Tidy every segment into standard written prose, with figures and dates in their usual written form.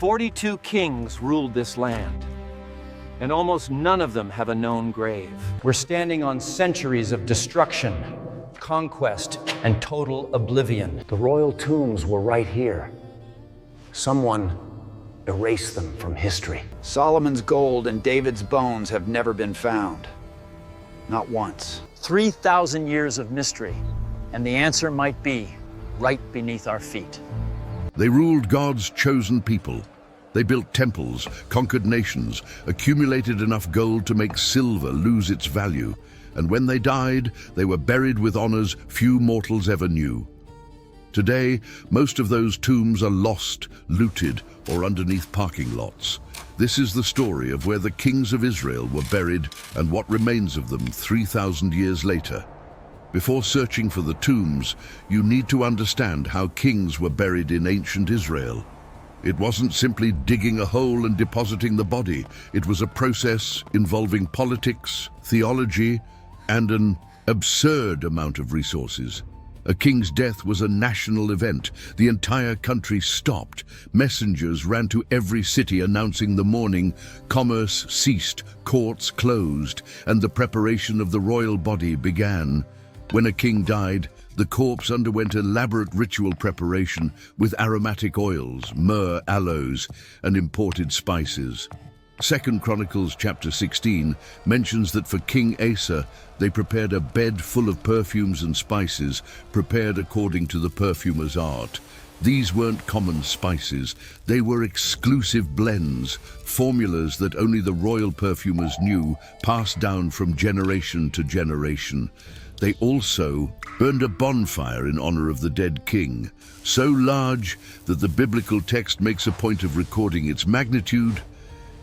42 kings ruled this land, and almost none of them have a known grave. We're standing on centuries of destruction, conquest, and total oblivion. The royal tombs were right here. Someone erased them from history. Solomon's gold and David's bones have never been found. Not once. 3,000 years of mystery, and the answer might be right beneath our feet. They ruled God's chosen people. They built temples, conquered nations, accumulated enough gold to make silver lose its value, and when they died, they were buried with honors few mortals ever knew. Today, most of those tombs are lost, looted, or underneath parking lots. This is the story of where the kings of Israel were buried and what remains of them 3,000 years later. Before searching for the tombs, you need to understand how kings were buried in ancient Israel. It wasn't simply digging a hole and depositing the body. It was a process involving politics, theology, and an absurd amount of resources. A king's death was a national event. The entire country stopped. Messengers ran to every city announcing the mourning. Commerce ceased, courts closed, and the preparation of the royal body began. When a king died, the corpse underwent elaborate ritual preparation with aromatic oils, myrrh, aloes, and imported spices. 2 Chronicles chapter 16 mentions that for King Asa, they prepared a bed full of perfumes and spices, prepared according to the perfumer's art. These weren't common spices, they were exclusive blends, formulas that only the royal perfumers knew, passed down from generation to generation. They also burned a bonfire in honor of the dead king, so large that the biblical text makes a point of recording its magnitude.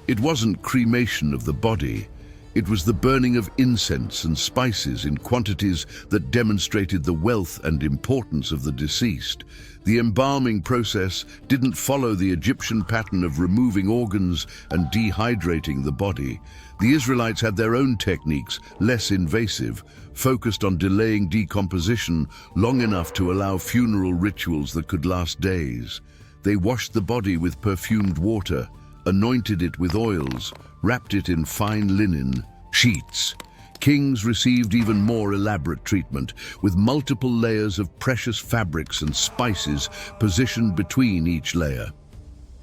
It wasn't cremation of the body, it was the burning of incense and spices in quantities that demonstrated the wealth and importance of the deceased. The embalming process didn't follow the Egyptian pattern of removing organs and dehydrating the body. The Israelites had their own techniques, less invasive, focused on delaying decomposition long enough to allow funeral rituals that could last days. They washed the body with perfumed water, anointed it with oils, wrapped it in fine linen sheets. Kings received even more elaborate treatment, with multiple layers of precious fabrics and spices positioned between each layer.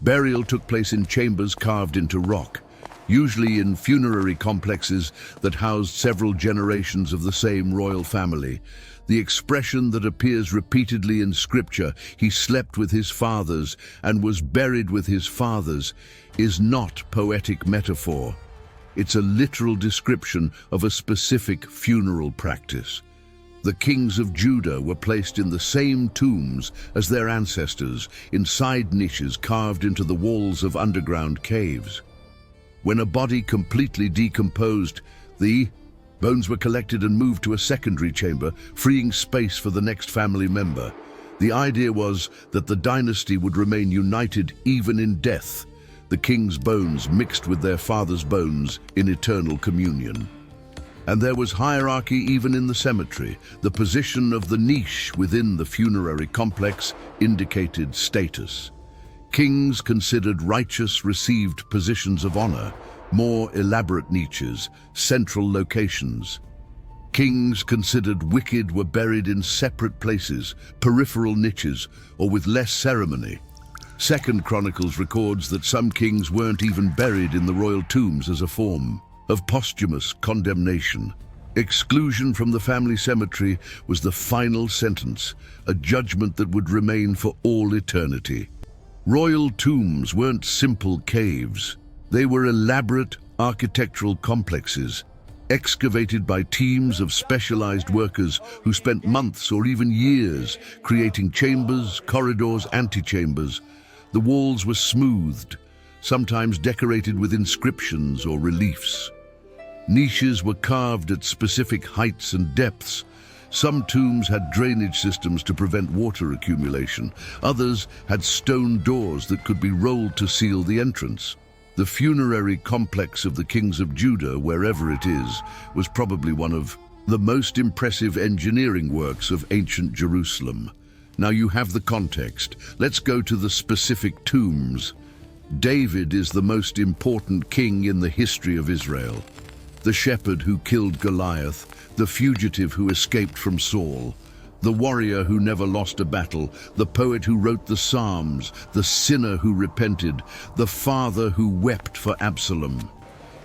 Burial took place in chambers carved into rock, usually in funerary complexes that housed several generations of the same royal family. The expression that appears repeatedly in Scripture, "He slept with his fathers and was buried with his fathers," is not poetic metaphor. It's a literal description of a specific funeral practice. The kings of Judah were placed in the same tombs as their ancestors, in side niches carved into the walls of underground caves. When a body completely decomposed, the bones were collected and moved to a secondary chamber, freeing space for the next family member. The idea was that the dynasty would remain united even in death, the king's bones mixed with their father's bones in eternal communion. And there was hierarchy even in the cemetery. The position of the niche within the funerary complex indicated status. Kings considered righteous received positions of honor, more elaborate niches, central locations. Kings considered wicked were buried in separate places, peripheral niches, or with less ceremony. 2 Chronicles records that some kings weren't even buried in the royal tombs as a form of posthumous condemnation. Exclusion from the family cemetery was the final sentence, a judgment that would remain for all eternity. Royal tombs weren't simple caves. They were elaborate architectural complexes, excavated by teams of specialized workers who spent months or even years creating chambers, corridors, antechambers. The walls were smoothed, sometimes decorated with inscriptions or reliefs. Niches were carved at specific heights and depths. Some tombs had drainage systems to prevent water accumulation. Others had stone doors that could be rolled to seal the entrance. The funerary complex of the kings of Judah, wherever it is, was probably one of the most impressive engineering works of ancient Jerusalem. Now you have the context. Let's go to the specific tombs. David is the most important king in the history of Israel. The shepherd who killed Goliath, the fugitive who escaped from Saul, the warrior who never lost a battle, the poet who wrote the Psalms, the sinner who repented, the father who wept for Absalom.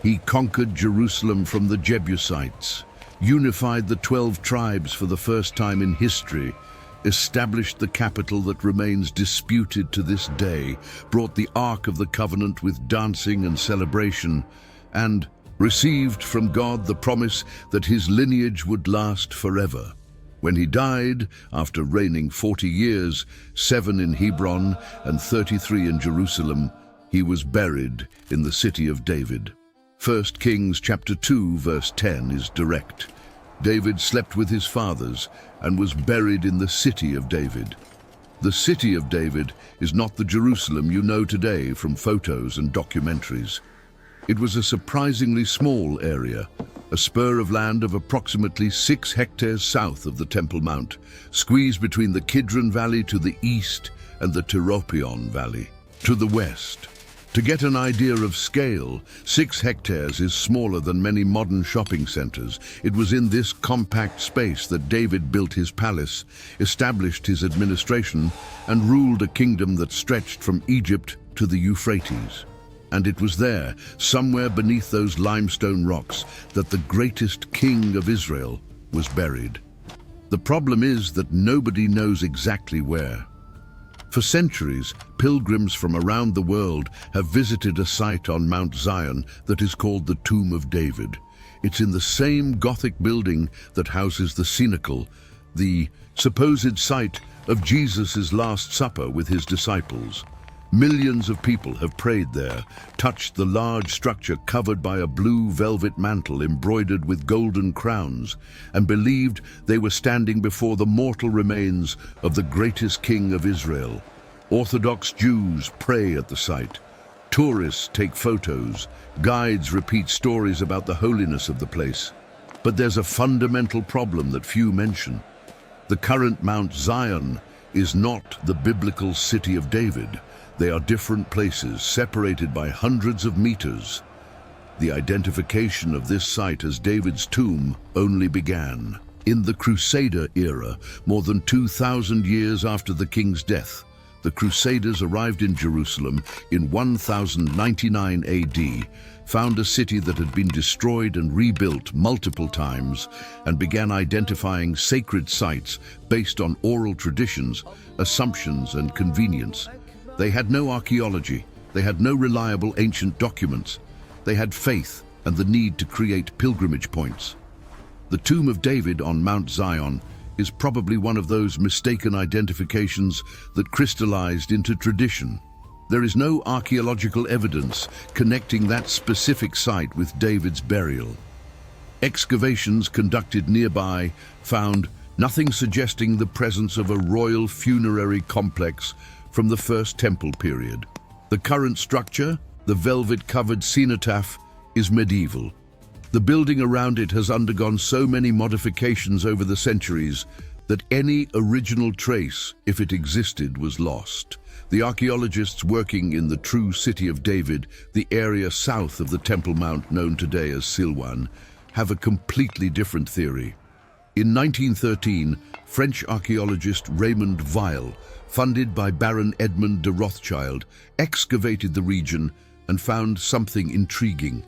He conquered Jerusalem from the Jebusites, unified the 12 tribes for the first time in history, established the capital that remains disputed to this day, brought the Ark of the Covenant with dancing and celebration, and received from God the promise that his lineage would last forever. When he died, after reigning 40 years, 7 in Hebron and 33 in Jerusalem, he was buried in the city of David. 1 Kings chapter 2 verse 10 is direct. David slept with his fathers and was buried in the city of David. The city of David is not the Jerusalem you know today from photos and documentaries. It was a surprisingly small area, a spur of land of approximately 6 hectares south of the Temple Mount, squeezed between the Kidron Valley to the east and the Tyropion Valley to the west. To get an idea of scale, 6 hectares is smaller than many modern shopping centers. It was in this compact space that David built his palace, established his administration, and ruled a kingdom that stretched from Egypt to the Euphrates. And it was there, somewhere beneath those limestone rocks, that the greatest king of Israel was buried. The problem is that nobody knows exactly where. For centuries, pilgrims from around the world have visited a site on Mount Zion that is called the Tomb of David. It's in the same Gothic building that houses the cenacle, the supposed site of Jesus' Last Supper with his disciples. Millions of people have prayed there, touched the large structure covered by a blue velvet mantle embroidered with golden crowns, and believed they were standing before the mortal remains of the greatest king of Israel. Orthodox Jews pray at the site. Tourists take photos. Guides repeat stories about the holiness of the place. But there's a fundamental problem that few mention. The current Mount Zion is not the biblical city of David. They are different places, separated by hundreds of meters. The identification of this site as David's tomb only began in the Crusader era, more than 2,000 years after the king's death. The Crusaders arrived in Jerusalem in 1099 AD, found a city that had been destroyed and rebuilt multiple times, and began identifying sacred sites based on oral traditions, assumptions, and convenience. They had no archaeology, they had no reliable ancient documents. They had faith and the need to create pilgrimage points. The Tomb of David on Mount Zion is probably one of those mistaken identifications that crystallized into tradition. There is no archaeological evidence connecting that specific site with David's burial. Excavations conducted nearby found nothing suggesting the presence of a royal funerary complex from the First Temple period. The current structure, the velvet-covered cenotaph, is medieval. The building around it has undergone so many modifications over the centuries that any original trace, if it existed, was lost. The archaeologists working in the true city of David, the area south of the Temple Mount known today as Silwan, have a completely different theory. In 1913, French archaeologist Raymond Weil, funded by Baron Edmond de Rothschild, excavated the region and found something intriguing.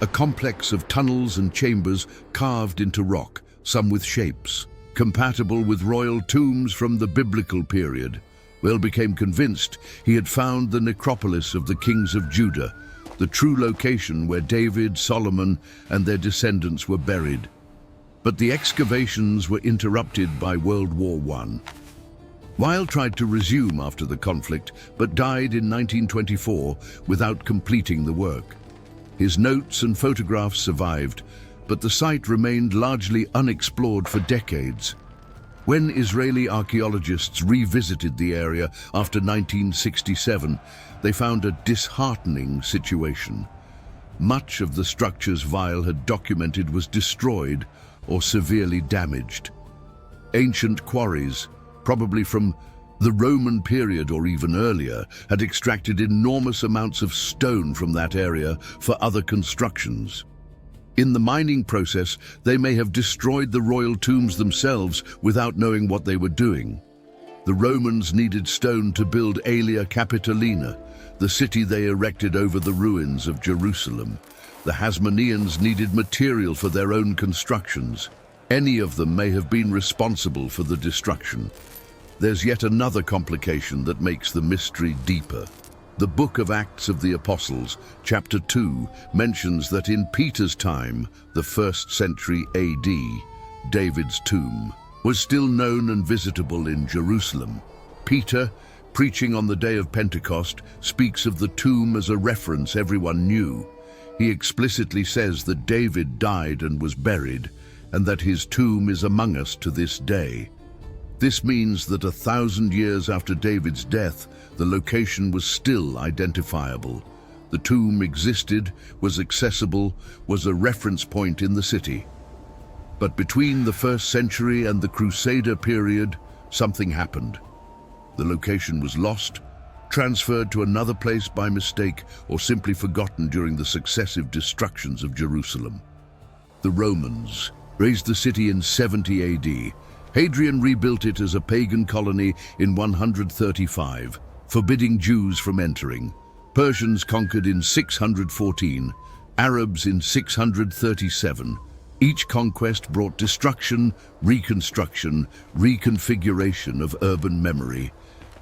A complex of tunnels and chambers carved into rock, some with shapes, compatible with royal tombs from the biblical period. Weil became convinced he had found the necropolis of the kings of Judah, the true location where David, Solomon, and their descendants were buried. But the excavations were interrupted by World War I. Weil tried to resume after the conflict, but died in 1924 without completing the work. His notes and photographs survived, but the site remained largely unexplored for decades. When Israeli archaeologists revisited the area after 1967, they found a disheartening situation. Much of the structures Weil had documented was destroyed or severely damaged. Ancient quarries, probably from The Roman period, or even earlier, had extracted enormous amounts of stone from that area for other constructions. In the mining process, they may have destroyed the royal tombs themselves without knowing what they were doing. The Romans needed stone to build Aelia Capitolina, the city they erected over the ruins of Jerusalem. The Hasmoneans needed material for their own constructions. Any of them may have been responsible for the destruction. There's yet another complication that makes the mystery deeper. The Book of Acts of the Apostles, chapter 2, mentions that in Peter's time, the 1st century AD, David's tomb was still known and visitable in Jerusalem. Peter, preaching on the day of Pentecost, speaks of the tomb as a reference everyone knew. He explicitly says that David died and was buried, and that his tomb is among us to this day. This means that 1,000 years after David's death, the location was still identifiable. The tomb existed, was accessible, was a reference point in the city. But between the 1st century and the Crusader period, something happened. The location was lost, transferred to another place by mistake, or simply forgotten during the successive destructions of Jerusalem. The Romans razed the city in 70 AD. Hadrian rebuilt it as a pagan colony in 135, forbidding Jews from entering. Persians conquered in 614, Arabs in 637. Each conquest brought destruction, reconstruction, reconfiguration of urban memory.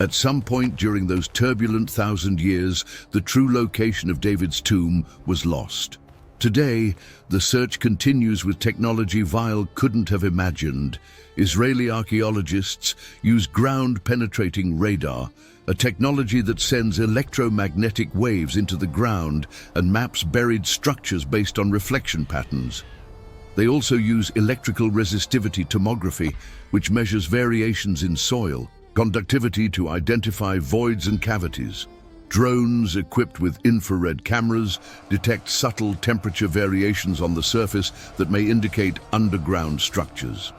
At some point during those turbulent 1,000 years, the true location of David's tomb was lost. Today, the search continues with technology Weil couldn't have imagined. Israeli archaeologists use ground-penetrating radar, a technology that sends electromagnetic waves into the ground and maps buried structures based on reflection patterns. They also use electrical resistivity tomography, which measures variations in soil, conductivity to identify voids and cavities. Drones equipped with infrared cameras detect subtle temperature variations on the surface that may indicate underground structures.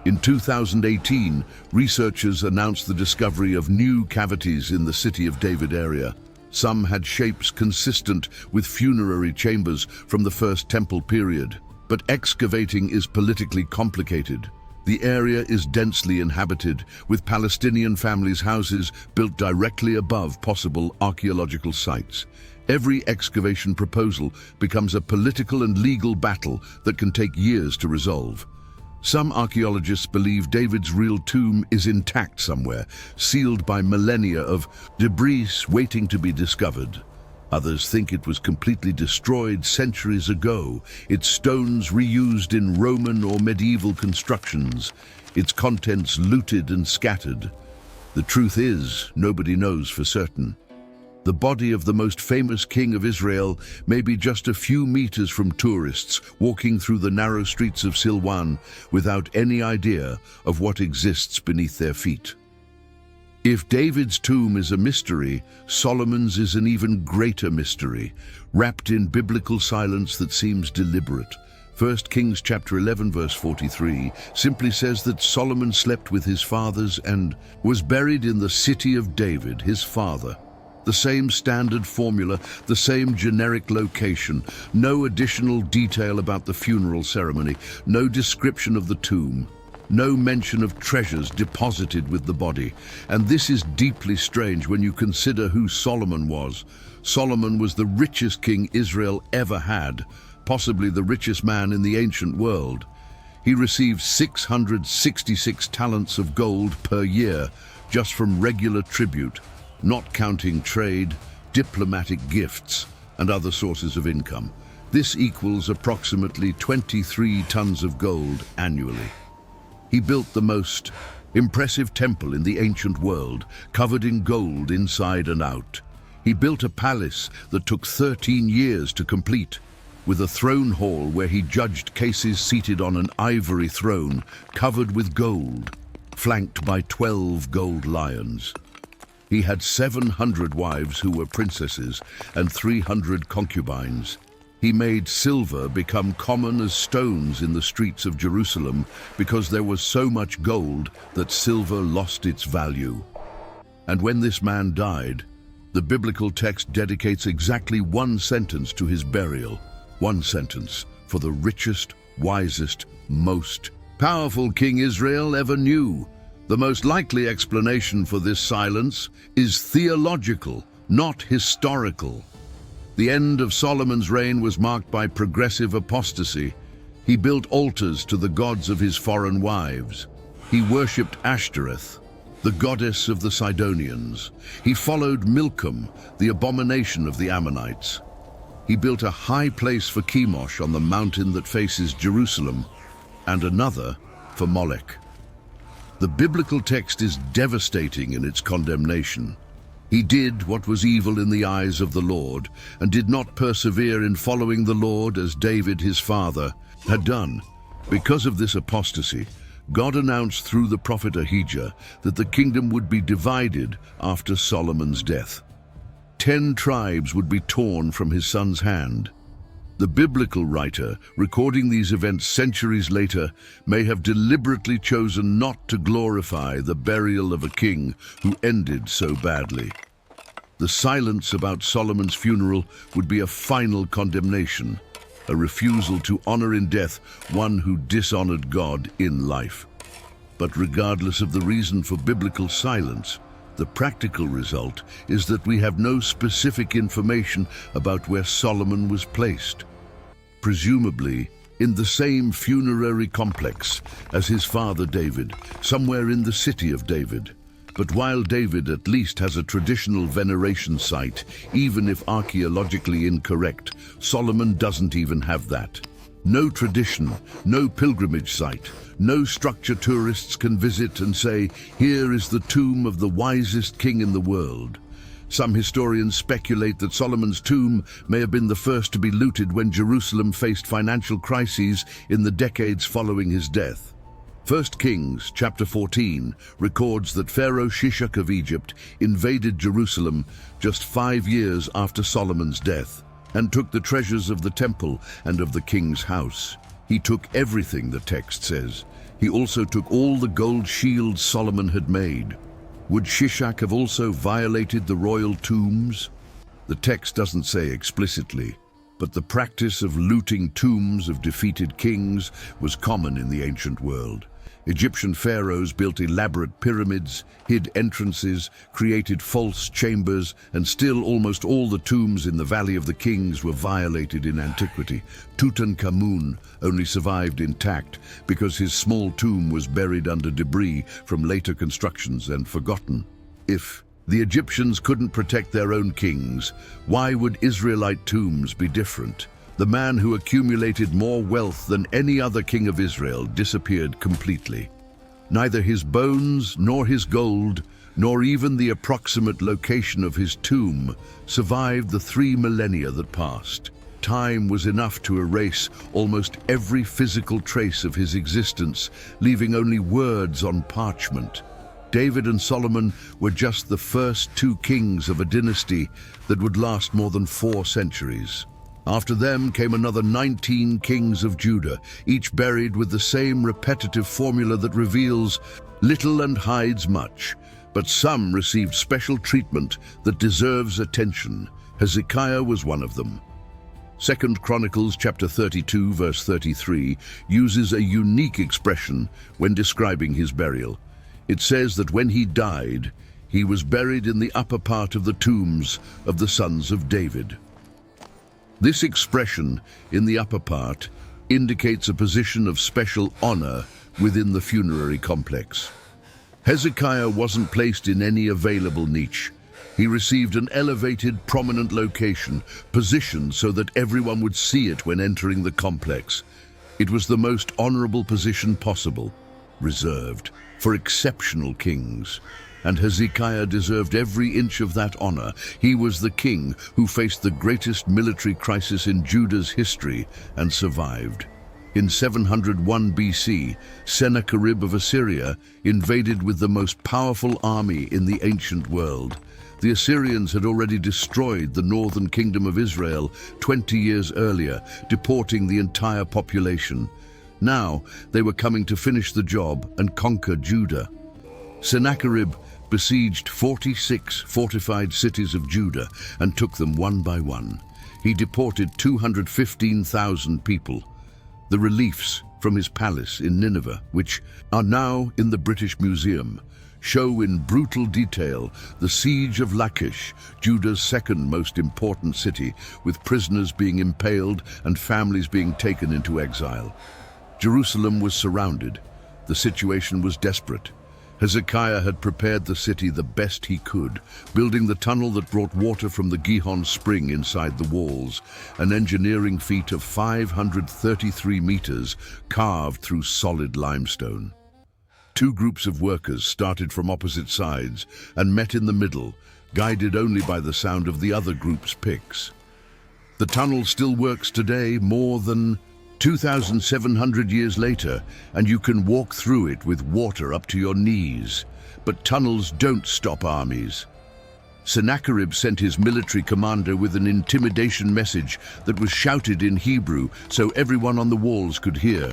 In 2018, researchers announced the discovery of new cavities in the City of David area. Some had shapes consistent with funerary chambers from the First Temple period. But excavating is politically complicated. The area is densely inhabited, with Palestinian families' houses built directly above possible archaeological sites. Every excavation proposal becomes a political and legal battle that can take years to resolve. Some archaeologists believe David's real tomb is intact somewhere, sealed by millennia of debris waiting to be discovered. Others think it was completely destroyed centuries ago, its stones reused in Roman or medieval constructions, its contents looted and scattered. The truth is, nobody knows for certain. The body of the most famous king of Israel may be just a few meters from tourists walking through the narrow streets of Silwan without any idea of what exists beneath their feet. If David's tomb is a mystery, Solomon's is an even greater mystery, wrapped in biblical silence that seems deliberate. 1 Kings chapter 11 verse 43 simply says that Solomon slept with his fathers and was buried in the city of David, his father. The same standard formula, the same generic location, no additional detail about the funeral ceremony, no description of the tomb. No mention of treasures deposited with the body. And this is deeply strange when you consider who Solomon was. Solomon was the richest king Israel ever had, possibly the richest man in the ancient world. He received 666 talents of gold per year, just from regular tribute, not counting trade, diplomatic gifts, and other sources of income. This equals approximately 23 tons of gold annually. He built the most impressive temple in the ancient world, covered in gold inside and out. He built a palace that took 13 years to complete, with a throne hall where he judged cases seated on an ivory throne covered with gold, flanked by 12 gold lions. He had 700 wives who were princesses and 300 concubines. He made silver become common as stones in the streets of Jerusalem because there was so much gold that silver lost its value. And when this man died, the biblical text dedicates exactly one sentence to his burial. One sentence for the richest, wisest, most powerful king Israel ever knew. The most likely explanation for this silence is theological, not historical. The end of Solomon's reign was marked by progressive apostasy. He built altars to the gods of his foreign wives. He worshipped Ashtoreth, the goddess of the Sidonians. He followed Milcom, the abomination of the Ammonites. He built a high place for Chemosh on the mountain that faces Jerusalem, and another for Molech. The biblical text is devastating in its condemnation. He did what was evil in the eyes of the Lord, and did not persevere in following the Lord as David his father had done. Because of this apostasy, God announced through the prophet Ahijah that the kingdom would be divided after Solomon's death. 10 tribes would be torn from his son's hand. The biblical writer, recording these events centuries later, may have deliberately chosen not to glorify the burial of a king who ended so badly. The silence about Solomon's funeral would be a final condemnation, a refusal to honor in death one who dishonored God in life. But regardless of the reason for biblical silence, the practical result is that we have no specific information about where Solomon was placed. Presumably in the same funerary complex as his father David, somewhere in the city of David. But while David at least has a traditional veneration site, even if archaeologically incorrect, Solomon doesn't even have that. No tradition, no pilgrimage site, no structure tourists can visit and say, here is the tomb of the wisest king in the world. Some historians speculate that Solomon's tomb may have been the first to be looted when Jerusalem faced financial crises in the decades following his death. 1 Kings chapter 14 records that Pharaoh Shishak of Egypt invaded Jerusalem just 5 years after Solomon's death and took the treasures of the temple and of the king's house. He took everything, the text says. He also took all the gold shields Solomon had made. Would Shishak have also violated the royal tombs? The text doesn't say explicitly, but the practice of looting tombs of defeated kings was common in the ancient world. Egyptian pharaohs built elaborate pyramids, hid entrances, created false chambers, and still almost all the tombs in the Valley of the Kings were violated in antiquity. Tutankhamun only survived intact because his small tomb was buried under debris from later constructions and forgotten. If the Egyptians couldn't protect their own kings, why would Israelite tombs be different? The man who accumulated more wealth than any other king of Israel disappeared completely. Neither his bones, nor his gold, nor even the approximate location of his tomb survived the 3 millennia that passed. Time was enough to erase almost every physical trace of his existence, leaving only words on parchment. David and Solomon were just the first 2 kings of a dynasty that would last more than 4 centuries. After them came another 19 kings of Judah, each buried with the same repetitive formula that reveals little and hides much. But some received special treatment that deserves attention. Hezekiah was one of them. 2 Chronicles chapter 32 verse 33 uses a unique expression when describing his burial. It says that when he died, he was buried in the upper part of the tombs of the sons of David. This expression, in the upper part, indicates a position of special honor within the funerary complex. Hezekiah wasn't placed in any available niche. He received an elevated, prominent location, positioned so that everyone would see it when entering the complex. It was the most honorable position possible, reserved for exceptional kings. And Hezekiah deserved every inch of that honor. He was the king who faced the greatest military crisis in Judah's history and survived. In 701 BC, Sennacherib of Assyria invaded with the most powerful army in the ancient world. The Assyrians had already destroyed the northern kingdom of Israel 20 years earlier, deporting the entire population. Now they were coming to finish the job and conquer Judah. Sennacherib besieged 46 fortified cities of Judah and took them one by one. He deported 215,000 people. The reliefs from his palace in Nineveh, which are now in the British Museum, show in brutal detail the siege of Lachish, Judah's second most important city, with prisoners being impaled and families being taken into exile. Jerusalem was surrounded. The situation was desperate. Hezekiah had prepared the city the best he could, building the tunnel that brought water from the Gihon spring inside the walls, an engineering feat of 533 meters carved through solid limestone. Two groups of workers started from opposite sides and met in the middle, guided only by the sound of the other group's picks. The tunnel still works today, more than 2,700 years later, and you can walk through it with water up to your knees. But tunnels don't stop armies. Sennacherib sent his military commander with an intimidation message that was shouted in Hebrew so everyone on the walls could hear.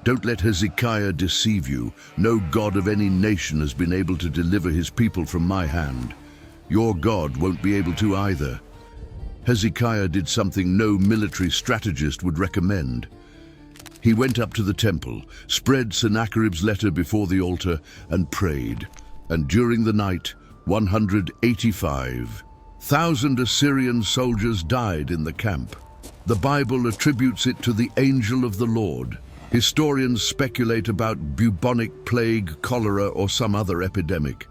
Don't let Hezekiah deceive you. No god of any nation has been able to deliver his people from my hand. Your God won't be able to either. Hezekiah did something no military strategist would recommend. He went up to the temple, spread Sennacherib's letter before the altar, and prayed. And during the night, 185,000 Assyrian soldiers died in the camp. The Bible attributes it to the angel of the Lord. Historians speculate about bubonic plague, cholera, or some other epidemic.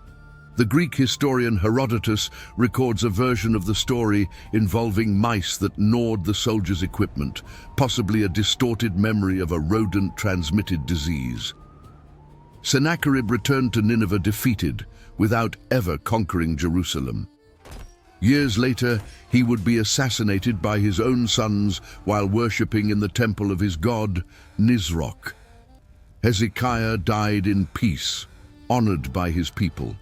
The Greek historian Herodotus records a version of the story involving mice that gnawed the soldiers' equipment, possibly a distorted memory of a rodent-transmitted disease. Sennacherib returned to Nineveh defeated, without ever conquering Jerusalem. Years later, he would be assassinated by his own sons while worshipping in the temple of his god, Nisroch. Hezekiah died in peace, honored by his people.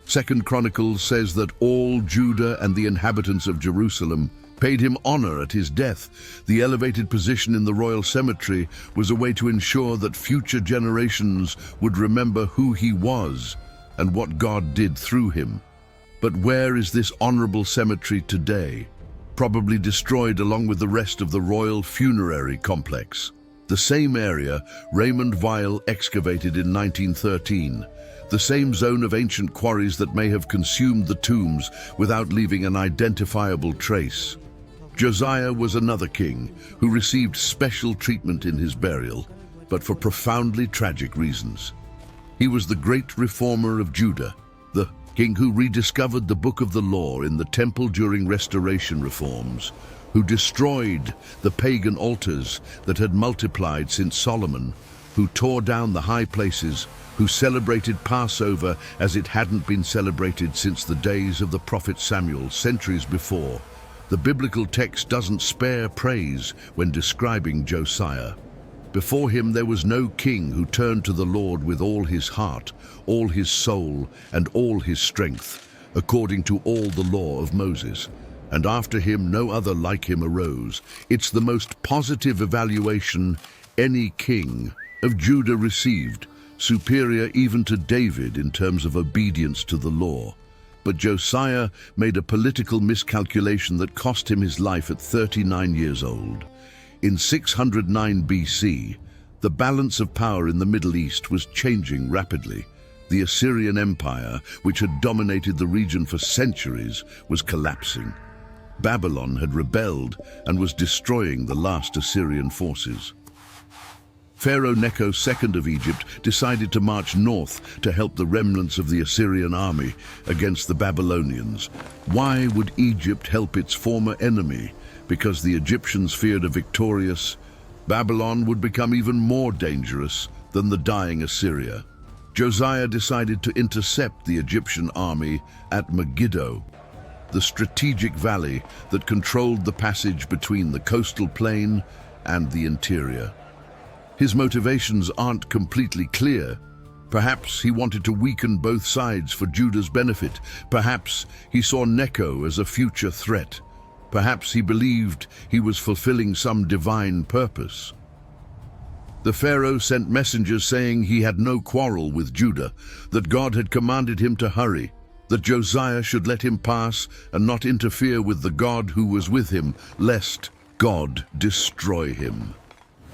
2 Chronicles says that all Judah and the inhabitants of Jerusalem paid him honor at his death. The elevated position in the royal cemetery was a way to ensure that future generations would remember who he was and what God did through him. But where is this honorable cemetery today? Probably destroyed along with the rest of the royal funerary complex. The same area Raymond Weil excavated in 1913. The same zone of ancient quarries that may have consumed the tombs without leaving an identifiable trace. Josiah was another king who received special treatment in his burial, but for profoundly tragic reasons. He was the great reformer of Judah, the king who rediscovered the book of the law in the temple during restoration reforms, who destroyed the pagan altars that had multiplied since Solomon, who tore down the high places, who celebrated Passover as it hadn't been celebrated since the days of the prophet Samuel, centuries before. The biblical text doesn't spare praise when describing Josiah. Before him there was no king who turned to the Lord with all his heart, all his soul, and all his strength, according to all the law of Moses. And after him no other like him arose. It's the most positive evaluation any king of Judah received, superior even to David in terms of obedience to the law. But Josiah made a political miscalculation that cost him his life at 39 years old. In 609 BC, the balance of power in the Middle East was changing rapidly. The Assyrian Empire, which had dominated the region for centuries, was collapsing. Babylon had rebelled and was destroying the last Assyrian forces. Pharaoh Necho II of Egypt decided to march north to help the remnants of the Assyrian army against the Babylonians. Why would Egypt help its former enemy? Because the Egyptians feared a victorious Babylon would become even more dangerous than the dying Assyria. Josiah decided to intercept the Egyptian army at Megiddo, the strategic valley that controlled the passage between the coastal plain and the interior. His motivations aren't completely clear. Perhaps he wanted to weaken both sides for Judah's benefit. Perhaps he saw Necho as a future threat. Perhaps he believed he was fulfilling some divine purpose. The Pharaoh sent messengers saying he had no quarrel with Judah, that God had commanded him to hurry, that Josiah should let him pass and not interfere with the God who was with him, lest God destroy him.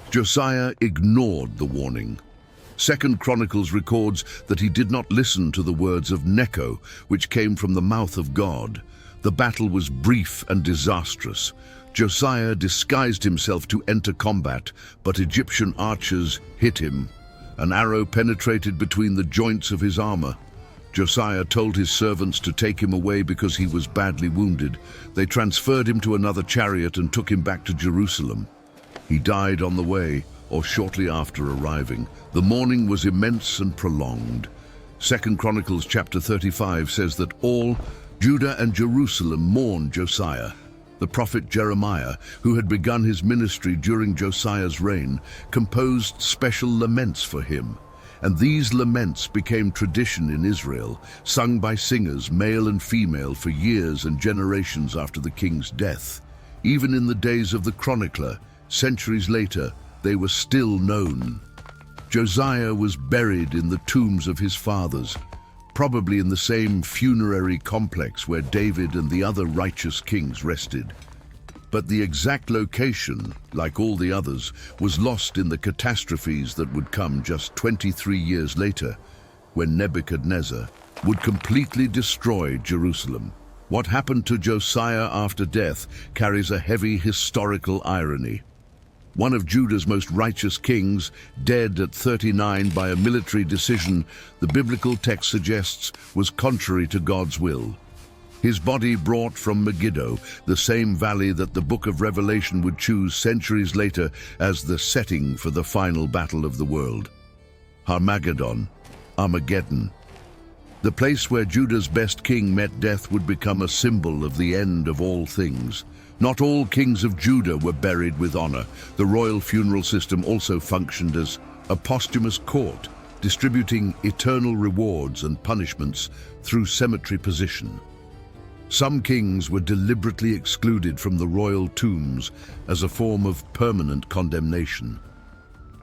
Josiah ignored the warning. 2 Chronicles records that he did not listen to the words of Necho, which came from the mouth of God. The battle was brief and disastrous. Josiah disguised himself to enter combat, but Egyptian archers hit him. An arrow penetrated between the joints of his armor. Josiah told his servants to take him away because he was badly wounded. They transferred him to another chariot and took him back to Jerusalem. He died on the way, or shortly after arriving. The mourning was immense and prolonged. 2 Chronicles chapter 35 says that all Judah and Jerusalem mourned Josiah. The prophet Jeremiah, who had begun his ministry during Josiah's reign, composed special laments for him. And these laments became tradition in Israel, sung by singers, male and female, for years and generations after the king's death. Even in the days of the chronicler, centuries later, they were still known. Josiah was buried in the tombs of his fathers, probably in the same funerary complex where David and the other righteous kings rested. But the exact location, like all the others, was lost in the catastrophes that would come just 23 years later, when Nebuchadnezzar would completely destroy Jerusalem. What happened to Josiah after death carries a heavy historical irony. One of Judah's most righteous kings, dead at 39 by a military decision the biblical text suggests was contrary to God's will. His body brought from Megiddo, the same valley that the book of Revelation would choose centuries later as the setting for the final battle of the world. Armageddon. The place where Judah's best king met death would become a symbol of the end of all things. Not all kings of Judah were buried with honor. The royal funeral system also functioned as a posthumous court, distributing eternal rewards and punishments through cemetery position. Some kings were deliberately excluded from the royal tombs as a form of permanent condemnation.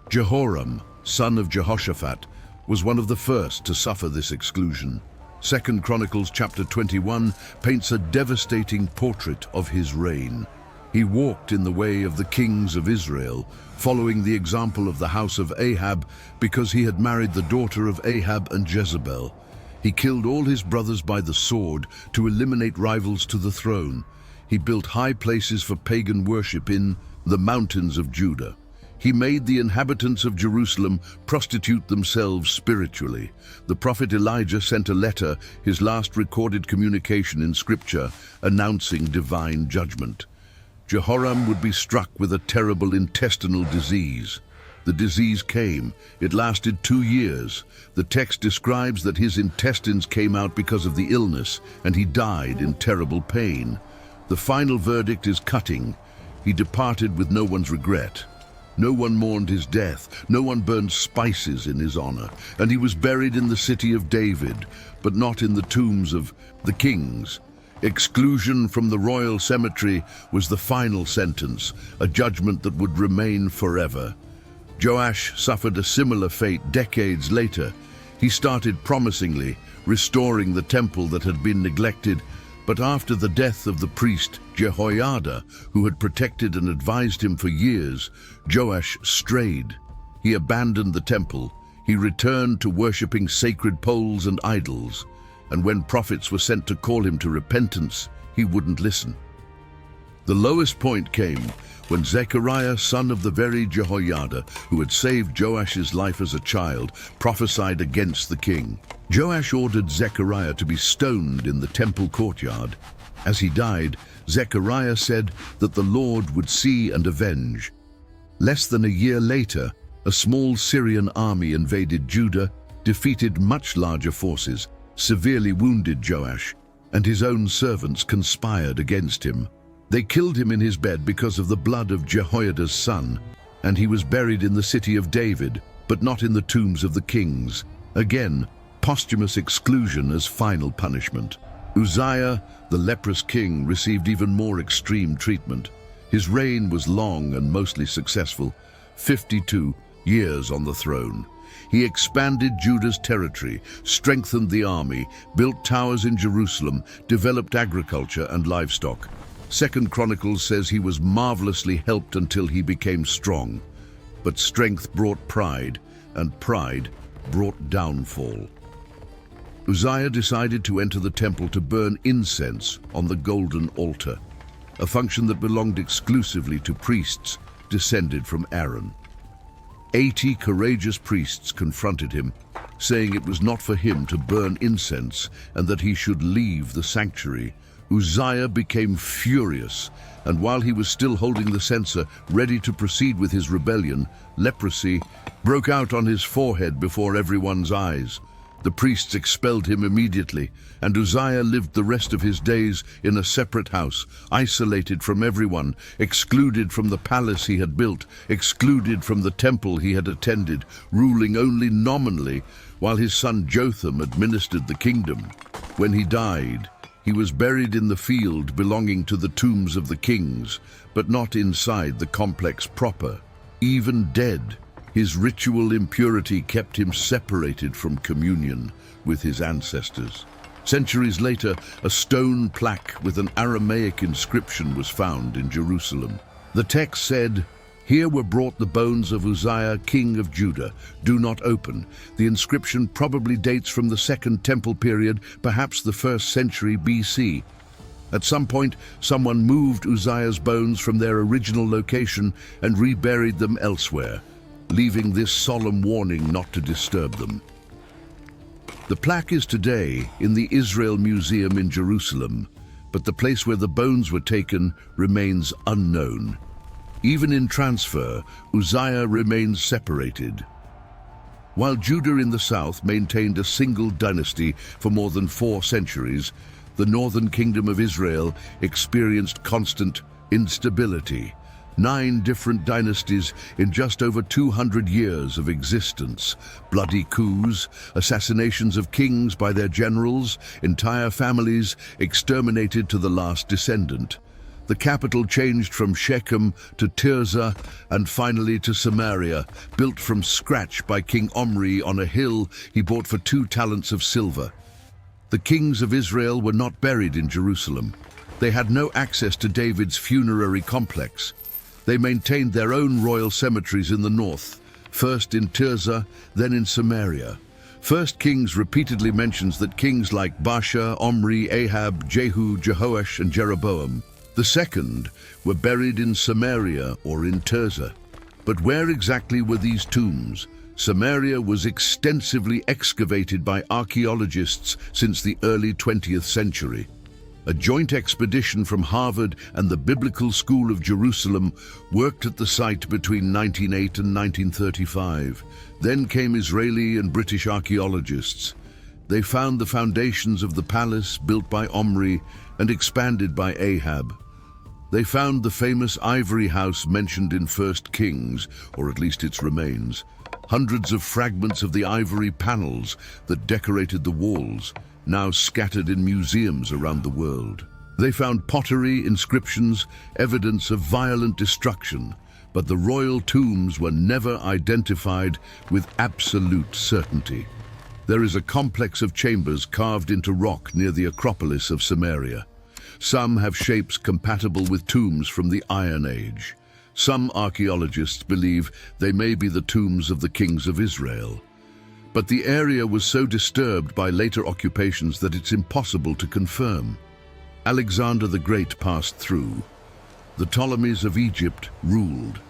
Jehoram, son of Jehoshaphat, was one of the first to suffer this exclusion. 2 Chronicles chapter 21 paints a devastating portrait of his reign. He walked in the way of the kings of Israel, following the example of the house of Ahab because he had married the daughter of Ahab and Jezebel. He killed all his brothers by the sword to eliminate rivals to the throne. He built high places for pagan worship in the mountains of Judah. He made the inhabitants of Jerusalem prostitute themselves spiritually. The prophet Elijah sent a letter, his last recorded communication in Scripture, announcing divine judgment. Jehoram would be struck with a terrible intestinal disease. The disease came. It lasted 2 years. The text describes that his intestines came out because of the illness, and he died in terrible pain. The final verdict is cutting. He departed with no one's regret. No one mourned his death. No one burned spices in his honor. And he was buried in the city of David, but not in the tombs of the kings. Exclusion from the royal cemetery was the final sentence, a judgment that would remain forever. Joash suffered a similar fate decades later. He started promisingly, restoring the temple that had been neglected, but after the death of the priest Jehoiada, who had protected and advised him for years, Joash strayed. He abandoned the temple. He returned to worshipping sacred poles and idols, and when prophets were sent to call him to repentance, he wouldn't listen. The lowest point came when Zechariah, son of the very Jehoiada, who had saved Joash's life as a child, prophesied against the king. Joash ordered Zechariah to be stoned in the temple courtyard. As he died, Zechariah said that the Lord would see and avenge. Less than a year later, a small Syrian army invaded Judah, defeated much larger forces, severely wounded Joash, and his own servants conspired against him. They killed him in his bed because of the blood of Jehoiada's son, and he was buried in the city of David, but not in the tombs of the kings. Again, posthumous exclusion as final punishment. Uzziah, the leprous king, received even more extreme treatment. His reign was long and mostly successful, 52 years on the throne. He expanded Judah's territory, strengthened the army, built towers in Jerusalem, developed agriculture and livestock. 2 Chronicles says he was marvelously helped until he became strong. But strength brought pride, and pride brought downfall. Uzziah decided to enter the temple to burn incense on the golden altar, a function that belonged exclusively to priests descended from Aaron. 80 courageous priests confronted him, saying it was not for him to burn incense and that he should leave the sanctuary. Uzziah became furious, and while he was still holding the censer, ready to proceed with his rebellion, leprosy broke out on his forehead before everyone's eyes. The priests expelled him immediately, and Uzziah lived the rest of his days in a separate house, isolated from everyone, excluded from the palace he had built, excluded from the temple he had attended, ruling only nominally, while his son Jotham administered the kingdom. When he died, he was buried in the field belonging to the tombs of the kings, but not inside the complex proper. Even dead, his ritual impurity kept him separated from communion with his ancestors. Centuries later, a stone plaque with an Aramaic inscription was found in Jerusalem. The text said, "Here were brought the bones of Uzziah, king of Judah. Do not open." The inscription probably dates from the Second Temple period, perhaps the 1st century BC. At some point, someone moved Uzziah's bones from their original location and reburied them elsewhere, leaving this solemn warning not to disturb them. The plaque is today in the Israel Museum in Jerusalem, but the place where the bones were taken remains unknown. Even in transfer, Uzziah remains separated. While Judah in the south maintained a single dynasty for more than 4 centuries, the northern kingdom of Israel experienced constant instability. 9 different dynasties in just over 200 years of existence. Bloody coups, assassinations of kings by their generals, entire families exterminated to the last descendant. The capital changed from Shechem to Tirzah and finally to Samaria, built from scratch by King Omri on a hill he bought for 2 talents of silver. The kings of Israel were not buried in Jerusalem. They had no access to David's funerary complex. They maintained their own royal cemeteries in the north, first in Tirzah, then in Samaria. 1 Kings repeatedly mentions that kings like Baasha, Omri, Ahab, Jehu, Jehoash, and Jeroboam, the second, were buried in Samaria or in Tirzah. But where exactly were these tombs? Samaria was extensively excavated by archaeologists since the early 20th century. A joint expedition from Harvard and the Biblical School of Jerusalem worked at the site between 1908 and 1935. Then came Israeli and British archaeologists. They found the foundations of the palace built by Omri and expanded by Ahab. They found the famous ivory house mentioned in 1 Kings, or at least its remains. Hundreds of fragments of the ivory panels that decorated the walls, now scattered in museums around the world. They found pottery, inscriptions, evidence of violent destruction, but the royal tombs were never identified with absolute certainty. There is a complex of chambers carved into rock near the Acropolis of Samaria. Some have shapes compatible with tombs from the Iron Age. Some archaeologists believe they may be the tombs of the kings of Israel. But the area was so disturbed by later occupations that it's impossible to confirm. Alexander the Great passed through. The Ptolemies of Egypt ruled.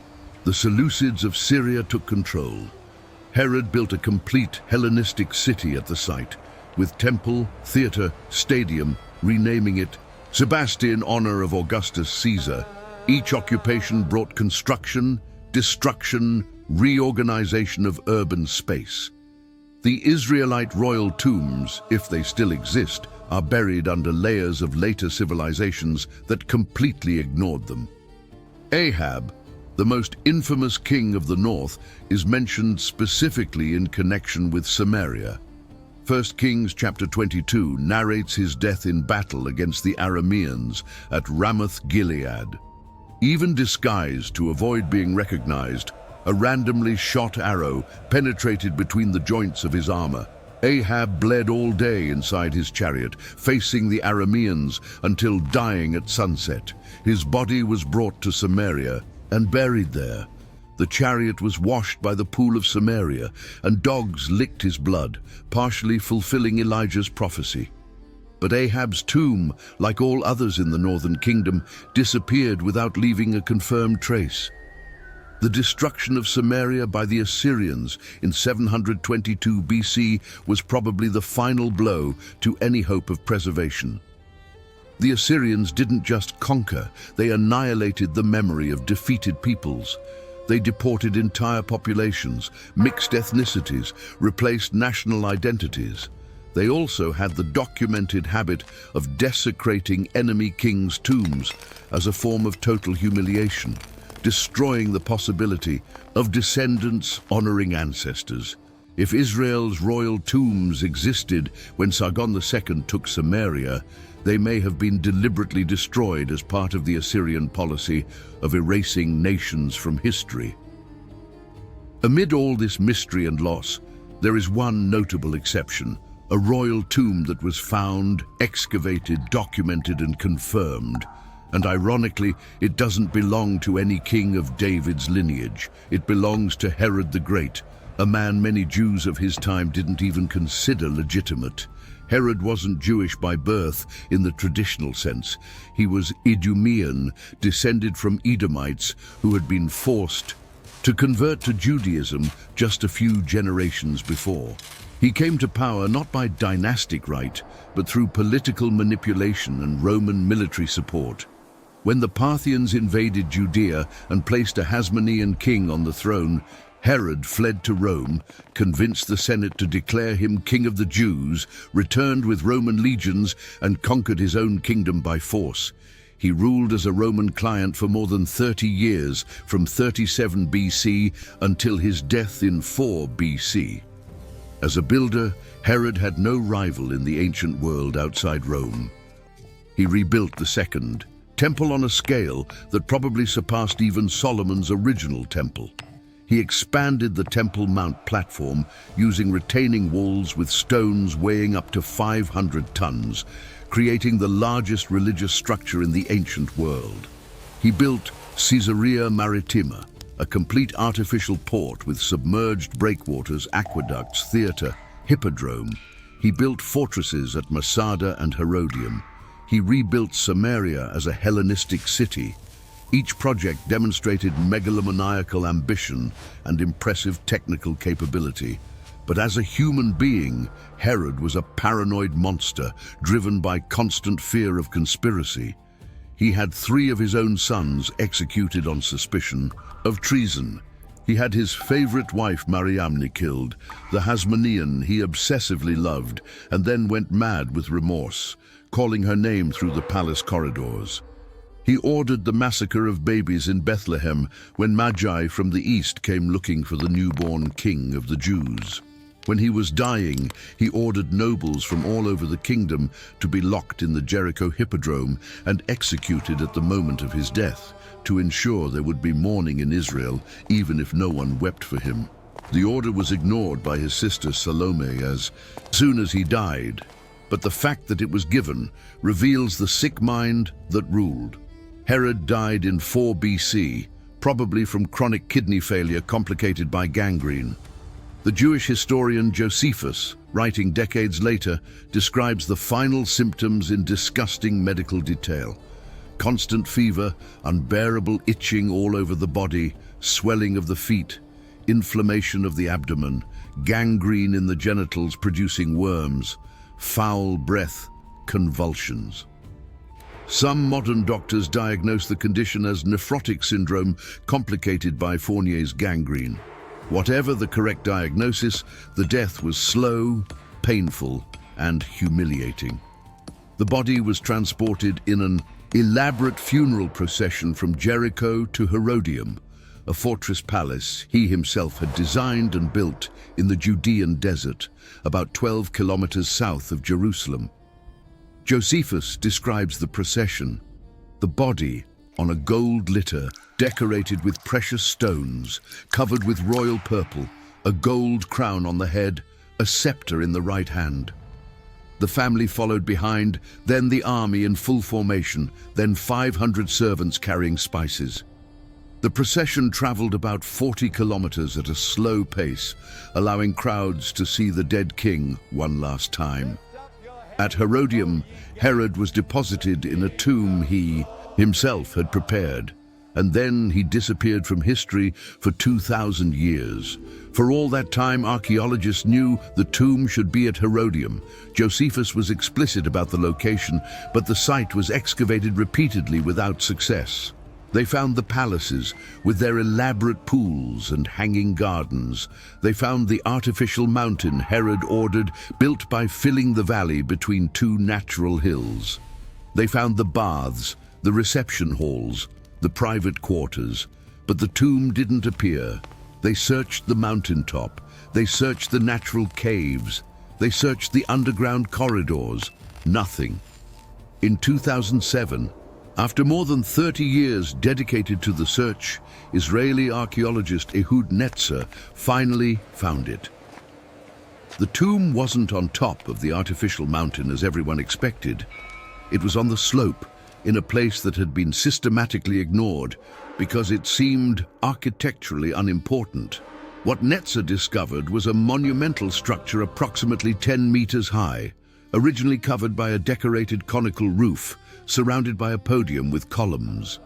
The Seleucids of Syria took control. Herod built a complete Hellenistic city at the site, with temple, theater, stadium, renaming it Sebaste in honor of Augustus Caesar. Each occupation brought construction, destruction, reorganization of urban space. The Israelite royal tombs, if they still exist, are buried under layers of later civilizations that completely ignored them. Ahab, The most infamous king of the north is mentioned specifically in connection with Samaria. 1 Kings chapter 22 narrates his death in battle against the Arameans at Ramoth-Gilead. Even disguised to avoid being recognized, a randomly shot arrow penetrated between the joints of his armor. Ahab bled all day inside his chariot, facing the Arameans until dying at sunset. His body was brought to Samaria and buried there. The chariot was washed by the pool of Samaria, and dogs licked his blood, partially fulfilling Elijah's prophecy. But Ahab's tomb, like all others in the northern kingdom, disappeared without leaving a confirmed trace. The destruction of Samaria by the Assyrians in 722 BC was probably the final blow to any hope of preservation. The Assyrians didn't just conquer, they annihilated the memory of defeated peoples. They deported entire populations, mixed ethnicities, replaced national identities. They also had the documented habit of desecrating enemy kings' tombs as a form of total humiliation, destroying the possibility of descendants honoring ancestors. If Israel's royal tombs existed when Sargon II took Samaria, they may have been deliberately destroyed as part of the Assyrian policy of erasing nations from history. Amid all this mystery and loss, there is one notable exception: a royal tomb that was found, excavated, documented, and confirmed. And ironically, it doesn't belong to any king of David's lineage. It belongs to Herod the Great, a man many Jews of his time didn't even consider legitimate. Herod wasn't Jewish by birth in the traditional sense. He was Idumean, descended from Edomites who had been forced to convert to Judaism just a few generations before. He came to power not by dynastic right, but through political manipulation and Roman military support. When the Parthians invaded Judea and placed a Hasmonean king on the throne, Herod fled to Rome, convinced the Senate to declare him king of the Jews, returned with Roman legions, and conquered his own kingdom by force. He ruled as a Roman client for more than 30 years, from 37 BC until his death in 4 BC. As a builder, Herod had no rival in the ancient world outside Rome. He rebuilt the second temple on a scale that probably surpassed even Solomon's original temple. He expanded the Temple Mount platform using retaining walls with stones weighing up to 500 tons, creating the largest religious structure in the ancient world. He built Caesarea Maritima, a complete artificial port with submerged breakwaters, aqueducts, theatre, hippodrome. He built fortresses at Masada and Herodium. He rebuilt Samaria as a Hellenistic city. Each project demonstrated megalomaniacal ambition and impressive technical capability. But as a human being, Herod was a paranoid monster driven by constant fear of conspiracy. He had 3 of his own sons executed on suspicion of treason. He had his favorite wife Mariamne killed, the Hasmonean he obsessively loved, and then went mad with remorse, calling her name through the palace corridors. He ordered the massacre of babies in Bethlehem when Magi from the east came looking for the newborn king of the Jews. When he was dying, he ordered nobles from all over the kingdom to be locked in the Jericho hippodrome and executed at the moment of his death, to ensure there would be mourning in Israel, even if no one wept for him. The order was ignored by his sister Salome as soon as he died, but the fact that it was given reveals the sick mind that ruled. Herod died in 4 BC, probably from chronic kidney failure complicated by gangrene. The Jewish historian Josephus, writing decades later, describes the final symptoms in disgusting medical detail: constant fever, unbearable itching all over the body, swelling of the feet, inflammation of the abdomen, gangrene in the genitals producing worms, foul breath, convulsions. Some modern doctors diagnose the condition as nephrotic syndrome, complicated by Fournier's gangrene. Whatever the correct diagnosis, the death was slow, painful, and humiliating. The body was transported in an elaborate funeral procession from Jericho to Herodium, a fortress palace he himself had designed and built in the Judean desert, about 12 kilometers south of Jerusalem. Josephus describes the procession, the body on a gold litter decorated with precious stones, covered with royal purple, a gold crown on the head, a scepter in the right hand. The family followed behind, then the army in full formation, then 500 servants carrying spices. The procession traveled about 40 kilometers at a slow pace, allowing crowds to see the dead king one last time. At Herodium, Herod was deposited in a tomb he himself had prepared, and then he disappeared from history for 2,000 years. For all that time, archaeologists knew the tomb should be at Herodium. Josephus was explicit about the location, but the site was excavated repeatedly without success. They found the palaces, with their elaborate pools and hanging gardens. They found the artificial mountain Herod ordered, built by filling the valley between two natural hills. They found the baths, the reception halls, the private quarters, but the tomb didn't appear. They searched the mountaintop, they searched the natural caves, they searched the underground corridors. Nothing. In 2007, after more than 30 years dedicated to the search, Israeli archaeologist Ehud Netzer finally found it. The tomb wasn't on top of the artificial mountain as everyone expected. It was on the slope, in a place that had been systematically ignored because it seemed architecturally unimportant. What Netzer discovered was a monumental structure approximately 10 meters high, originally covered by a decorated conical roof, surrounded by a podium with columns.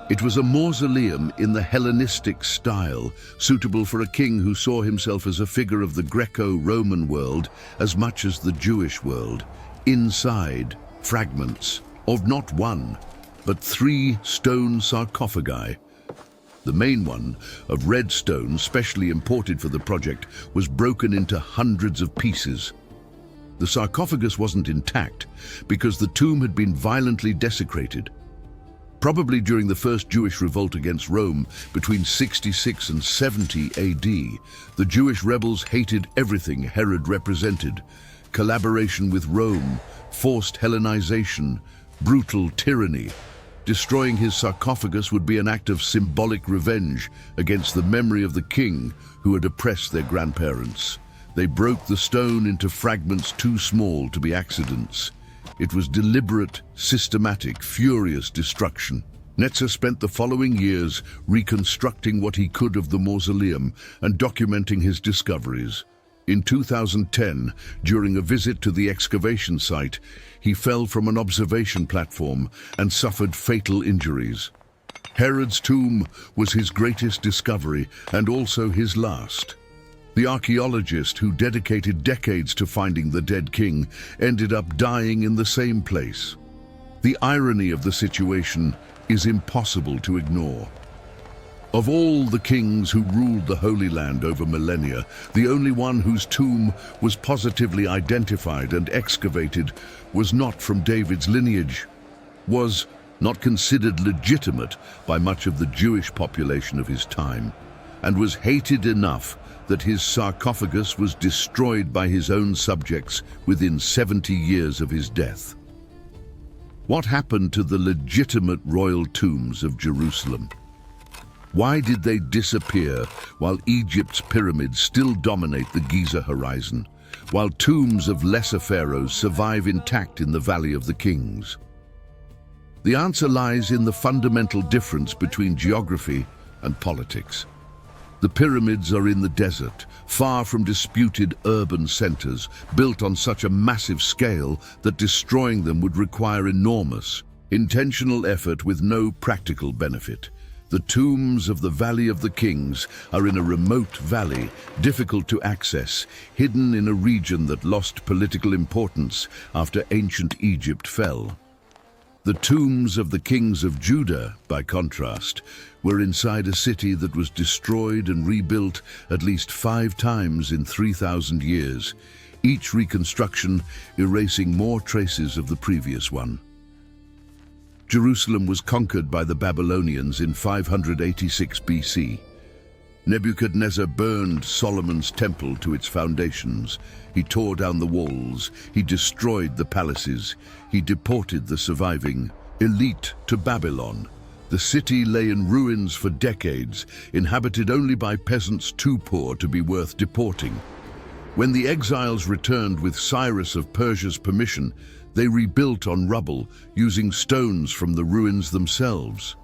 It was a mausoleum in the Hellenistic style, suitable for a king who saw himself as a figure of the Greco-Roman world as much as the Jewish world. Inside, fragments of not one, but 3 stone sarcophagi. The main one, of red stone specially imported for the project, was broken into hundreds of pieces. The sarcophagus wasn't intact because the tomb had been violently desecrated. Probably during the first Jewish revolt against Rome between 66 and 70 AD, the Jewish rebels hated everything Herod represented: collaboration with Rome, forced Hellenization, brutal tyranny. Destroying his sarcophagus would be an act of symbolic revenge against the memory of the king who had oppressed their grandparents. They broke the stone into fragments too small to be accidents. It was deliberate, systematic, furious destruction. Netzer spent the following years reconstructing what he could of the mausoleum and documenting his discoveries. In 2010, during a visit to the excavation site, he fell from an observation platform and suffered fatal injuries. Herod's tomb was his greatest discovery and also his last. The archaeologist who dedicated decades to finding the dead king ended up dying in the same place. The irony of the situation is impossible to ignore. Of all the kings who ruled the Holy Land over millennia, the only one whose tomb was positively identified and excavated was not from David's lineage, was not considered legitimate by much of the Jewish population of his time, and was hated enough that his sarcophagus was destroyed by his own subjects within 70 years of his death. What happened to the legitimate royal tombs of Jerusalem? Why did they disappear while Egypt's pyramids still dominate the Giza horizon, while tombs of lesser pharaohs survive intact in the Valley of the Kings? The answer lies in the fundamental difference between geography and politics. The pyramids are in the desert, far from disputed urban centers, built on such a massive scale that destroying them would require enormous, intentional effort with no practical benefit. The tombs of the Valley of the Kings are in a remote valley, difficult to access, hidden in a region that lost political importance after ancient Egypt fell. The tombs of the kings of Judah, by contrast, were inside a city that was destroyed and rebuilt at least 5 times in 3,000 years, each reconstruction erasing more traces of the previous one. Jerusalem was conquered by the Babylonians in 586 BC. Nebuchadnezzar burned Solomon's temple to its foundations. He tore down the walls. He destroyed the palaces. He deported the surviving elite to Babylon. The city lay in ruins for decades, inhabited only by peasants too poor to be worth deporting. When the exiles returned with Cyrus of Persia's permission, they rebuilt on rubble, using stones from the ruins themselves.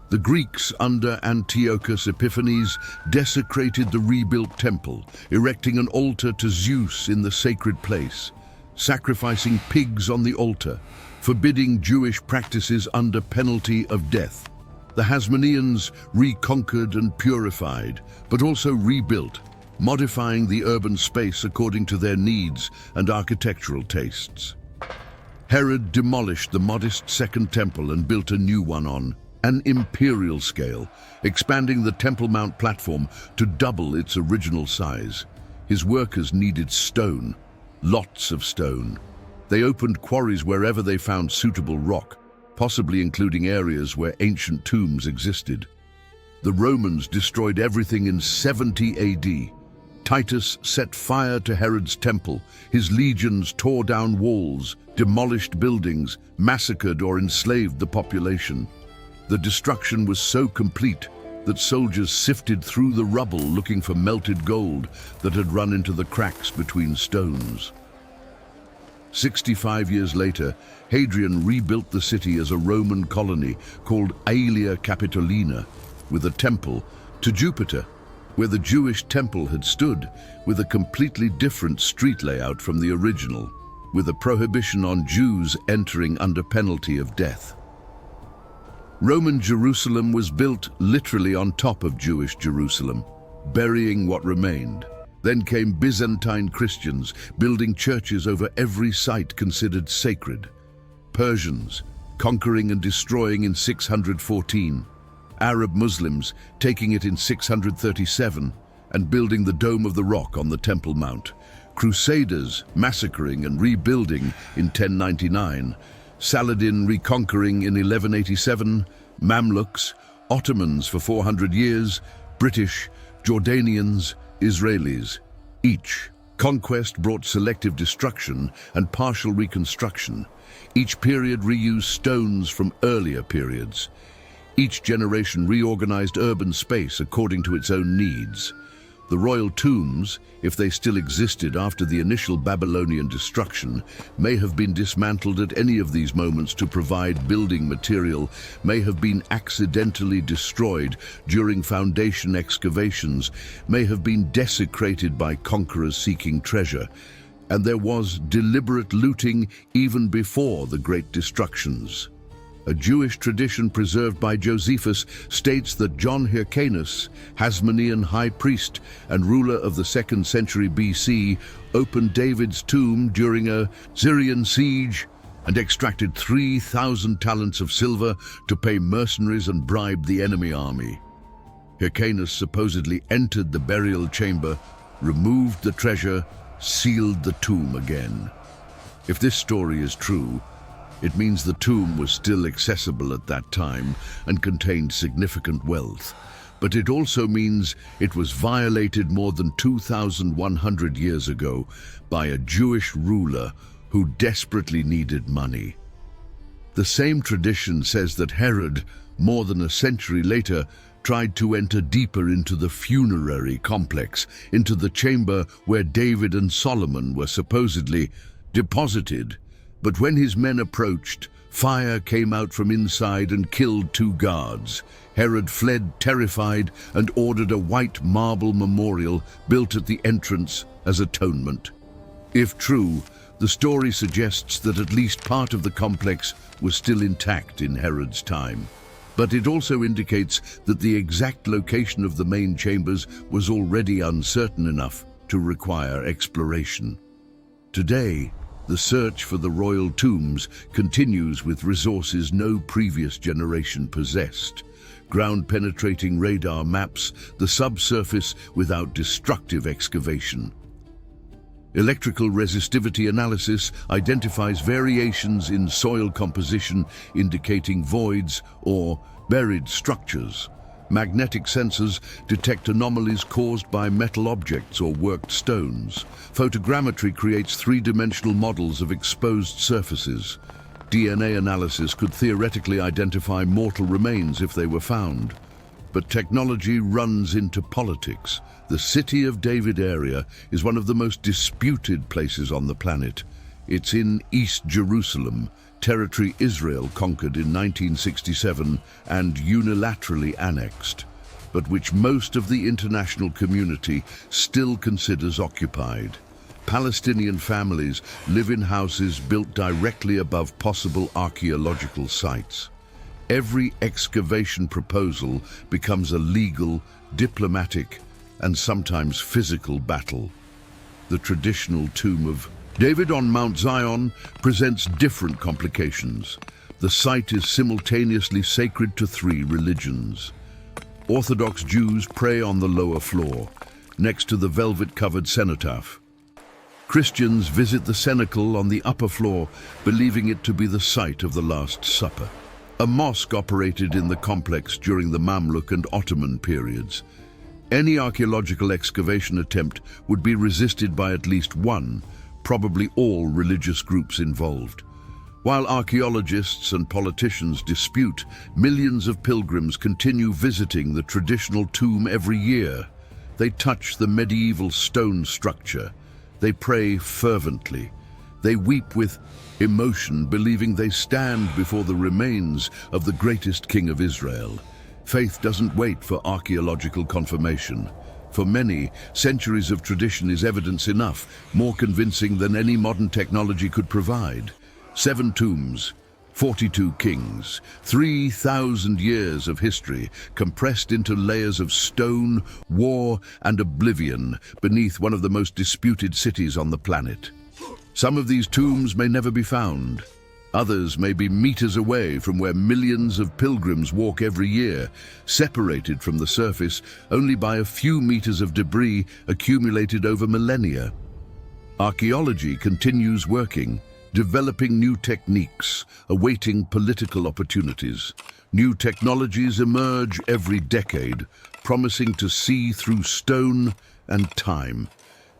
The Greeks under Antiochus Epiphanes desecrated the rebuilt temple, erecting an altar to Zeus in the sacred place, sacrificing pigs on the altar, forbidding Jewish practices under penalty of death. The Hasmoneans reconquered and purified, but also rebuilt, modifying the urban space according to their needs and architectural tastes. Herod demolished the modest Second Temple and built a new one on an imperial scale, expanding the Temple Mount platform to double its original size. His workers needed stone, lots of stone. They opened quarries wherever they found suitable rock, possibly including areas where ancient tombs existed. The Romans destroyed everything in 70 AD. Titus set fire to Herod's temple. His legions tore down walls, demolished buildings, massacred or enslaved the population. The destruction was so complete that soldiers sifted through the rubble looking for melted gold that had run into the cracks between stones. 65 years later, Hadrian rebuilt the city as a Roman colony called Aelia Capitolina, with a temple to Jupiter, where the Jewish temple had stood, with a completely different street layout from the original, with a prohibition on Jews entering under penalty of death. Roman Jerusalem was built literally on top of Jewish Jerusalem, burying what remained. Then came Byzantine Christians, building churches over every site considered sacred. Persians, conquering and destroying in 614. Arab Muslims, taking it in 637 and building the Dome of the Rock on the Temple Mount. Crusaders, massacring and rebuilding in 1099. Saladin reconquering in 1187, Mamluks, Ottomans for 400 years, British, Jordanians, Israelis. Each conquest brought selective destruction and partial reconstruction. Each period reused stones from earlier periods. Each generation reorganized urban space according to its own needs. The royal tombs, if they still existed after the initial Babylonian destruction, may have been dismantled at any of these moments to provide building material, may have been accidentally destroyed during foundation excavations, may have been desecrated by conquerors seeking treasure. And there was deliberate looting even before the great destructions. A Jewish tradition preserved by Josephus states that John Hyrcanus, Hasmonean high priest and ruler of the 2nd century BC, opened David's tomb during a Syrian siege and extracted 3,000 talents of silver to pay mercenaries and bribe the enemy army. Hyrcanus supposedly entered the burial chamber, removed the treasure, sealed the tomb again. If this story is true, it means the tomb was still accessible at that time and contained significant wealth. But it also means it was violated more than 2,100 years ago by a Jewish ruler who desperately needed money. The same tradition says that Herod, more than a century later, tried to enter deeper into the funerary complex, into the chamber where David and Solomon were supposedly deposited. But when his men approached, fire came out from inside and killed 2 guards. Herod fled terrified and ordered a white marble memorial built at the entrance as atonement. If true, the story suggests that at least part of the complex was still intact in Herod's time. But it also indicates that the exact location of the main chambers was already uncertain enough to require exploration. Today, the search for the royal tombs continues with resources no previous generation possessed. Ground-penetrating radar maps the subsurface without destructive excavation. Electrical resistivity analysis identifies variations in soil composition indicating voids or buried structures. Magnetic sensors detect anomalies caused by metal objects or worked stones. Photogrammetry creates three-dimensional models of exposed surfaces. DNA analysis could theoretically identify mortal remains if they were found. But technology runs into politics. The City of David area is one of the most disputed places on the planet. It's in East Jerusalem, territory Israel conquered in 1967 and unilaterally annexed, but which most of the international community still considers occupied. Palestinian families live in houses built directly above possible archaeological sites. Every excavation proposal becomes a legal, diplomatic, and sometimes physical battle. The traditional tomb of David on Mount Zion presents different complications. The site is simultaneously sacred to three religions. Orthodox Jews pray on the lower floor, next to the velvet-covered cenotaph. Christians visit the cenacle on the upper floor, believing it to be the site of the Last Supper. A mosque operated in the complex during the Mamluk and Ottoman periods. Any archaeological excavation attempt would be resisted by at least one, probably all religious groups involved. While archaeologists and politicians dispute, millions of pilgrims continue visiting the traditional tomb every year. They touch the medieval stone structure. They pray fervently. They weep with emotion, believing they stand before the remains of the greatest king of Israel. Faith doesn't wait for archaeological confirmation. For many, centuries of tradition is evidence enough, more convincing than any modern technology could provide. 7 tombs, 42 kings, 3,000 years of history compressed into layers of stone, war, and oblivion beneath one of the most disputed cities on the planet. Some of these tombs may never be found. Others may be meters away from where millions of pilgrims walk every year, separated from the surface only by a few meters of debris accumulated over millennia. Archaeology continues working, developing new techniques, awaiting political opportunities. New technologies emerge every decade, promising to see through stone and time.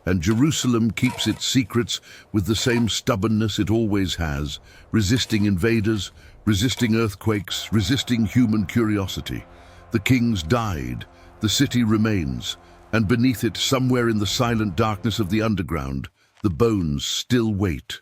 And Jerusalem keeps its secrets with the same stubbornness it always has, resisting invaders, resisting earthquakes, resisting human curiosity. The kings died, the city remains, and beneath it, somewhere in the silent darkness of the underground, the bones still wait.